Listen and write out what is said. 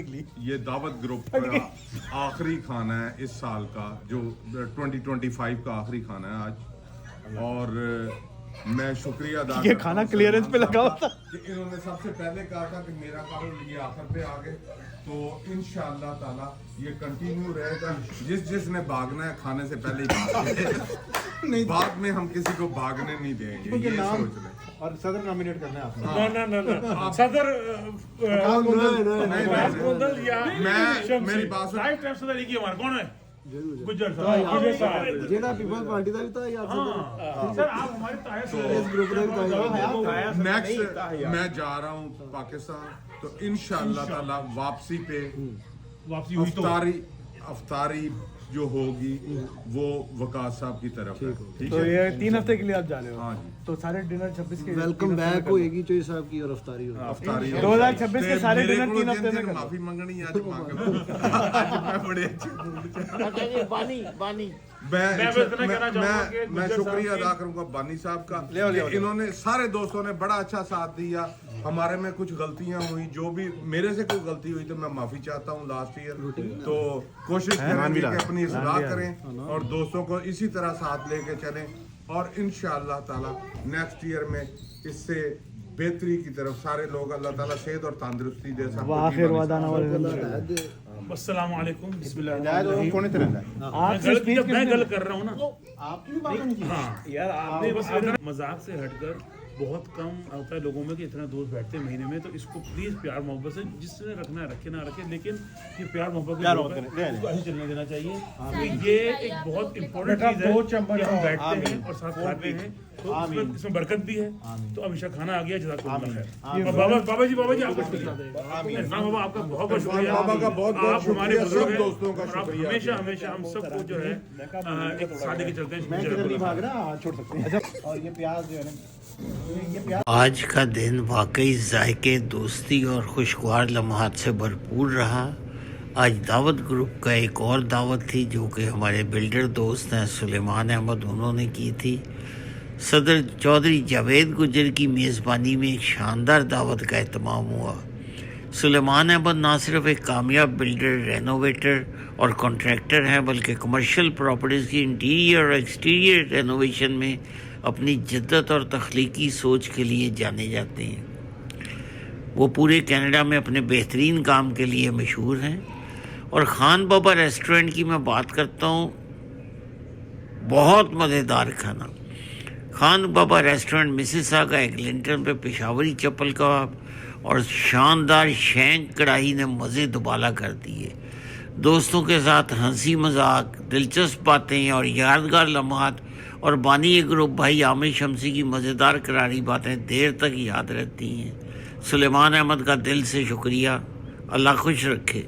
निकली। ये दावत ग्रुप का आखिरी खाना है इस साल का, जो 2025 का आखिरी खाना है आज। और मैं शुक्रिया अदा ये करता खाना हूं क्लियरेंस पे सलमान लगा हुआ था कि इन्होंने सबसे पहले कहा था कि मेरा काम ये आखिर पे आ गए, तो इंशाअल्लाह ताला ये कंटिन्यू रहेगा। जिसने भागना है खाने से पहले ही भाग नहीं, बाद में हम किसी को भागने नहीं देंगे, ये सोच लें। और सदर नॉमिनेट करना है आपने। ना सदर गोंदल या मैं मेरी बात सुन, लाइफ टाइम सदर एक ही हमारा कौन है गुज्जर साहब जेड़ा पीपल्स पार्टी का भी था यार सर आप हमारे ताया से इस ग्रुप का भी था नेक्स्ट मैं जा रहा हूँ पाकिस्तान, तो इंशाअल्लाह ताला वापसी पे वापसी हुई तो अफ्तारी जो होगी वो वकास साहब की तरफ है, ठीक तो है? ये 3 हफ्ते के लिए आप जा रहे हो। हाँ जी। तो सारे डिनर 26 के वेलकम बैक होएगी चोई साहब की और अफ्तारी होगी। अफ्तारी 2026 के सारे मेरे डिनर को 3 हफ्ते में जिन करना। माफी मंगनी आज मांग आज मैं बड़े अच्छे मैं शुक्रिया अदा करूंगा बानी साहब का कि इन्होंने सारे दोस्तों ने बड़ा अच्छा साथ दिया। हमारे में कुछ गलतियां हुई, जो भी मेरे से कोई गलती हुई तो मैं माफी चाहता हूँ लास्ट ईयर, तो कोशिश करेंगे कि अपनी इस्लाह करें और दोस्तों को इसी तरह साथ लेके चलें, और इंशाअल्लाह ताला नेक्स्ट ईयर में इससे बेहतरी की तरफ सारे लोग अल्लाह ताला सेहत और तंदुरुस्ती दे। आखिर वादाना अस्सलाम वालेकुम आप मैं गलत कर रहा हूँ ना आपकी बात नहीं हाँ यार आपने बस मजाक से हटकर बहुत कम होता है लोगों में कि इतना दोस्त बैठते हैं महीने में, तो इसको प्लीज प्यार मोहब्बत से जिसने रखना है रखे ना रखे, लेकिन ये प्यार मोहब्बत को ऐसे चलने देना चाहिए। तो ये एक बहुत इंपॉर्टेंट चीज है कि हम बैठते हैं और साथ खाते हैं, तो इसमें बरकत भी है। तो हमेशा खाना आ गया, जज़ाकुमुल्लाह खैर। और बाबा जी आपका शुक्रिया, बाबा आपका बहुत बहुत शुक्रिया, बाबा का बहुत आप हमारे शुक्रिया, बुजुर्ग सब हैं दोस्तों का और आप शुक्रिया। हमेशा हम सबको जो है एक सादे के चलते मैं किधर नहीं हैं। भाग रहा, हाथ छोड़ सकते हैं। अच्छा, और ये प्याज जो है ना, ये प्याज आज का दिन वाकई जायके दोस्ती और खुशगवार लम्हात से भरपूर रहा। आज दावत ग्रुप का एक और दावत थी जो कि हमारे बिल्डर दोस्त हैं सुलेमान अहमद, उन्होंने की थी। सदर चौधरी जावेद गुजर की मेज़बानी में एक शानदार दावत का एहतमाम हुआ। सुलेमान अहमद ना सिर्फ एक कामयाब बिल्डर, रेनोवेटर और कॉन्ट्रैक्टर हैं, बल्कि कमर्शियल प्रॉपर्टीज़ की इंटीरियर और एक्सटीरियर रेनोवेशन में अपनी जिद्दत और तख्लीकी सोच के लिए जाने जाते हैं। वो पूरे कनाडा में अपने बेहतरीन काम के लिए मशहूर हैं। और खान बाबा रेस्टोरेंट की मैं बात करता हूँ, बहुत मज़ेदार खाना। खान बाबा रेस्टोरेंट मिसिसागा एग्लिंटन पे पेशावरी चप्पल कबाब और शानदार शैंक कढ़ाई ने मज़े दुबाला कर दिए। दोस्तों के साथ हंसी मजाक, दिलचस्प बातें और यादगार लम्हात और बानी ग्रुप भाई आमिर शमसी की मज़ेदार करारी बातें देर तक याद रहती हैं। सुलेमान अहमद का दिल से शुक्रिया, अल्लाह खुश रखे।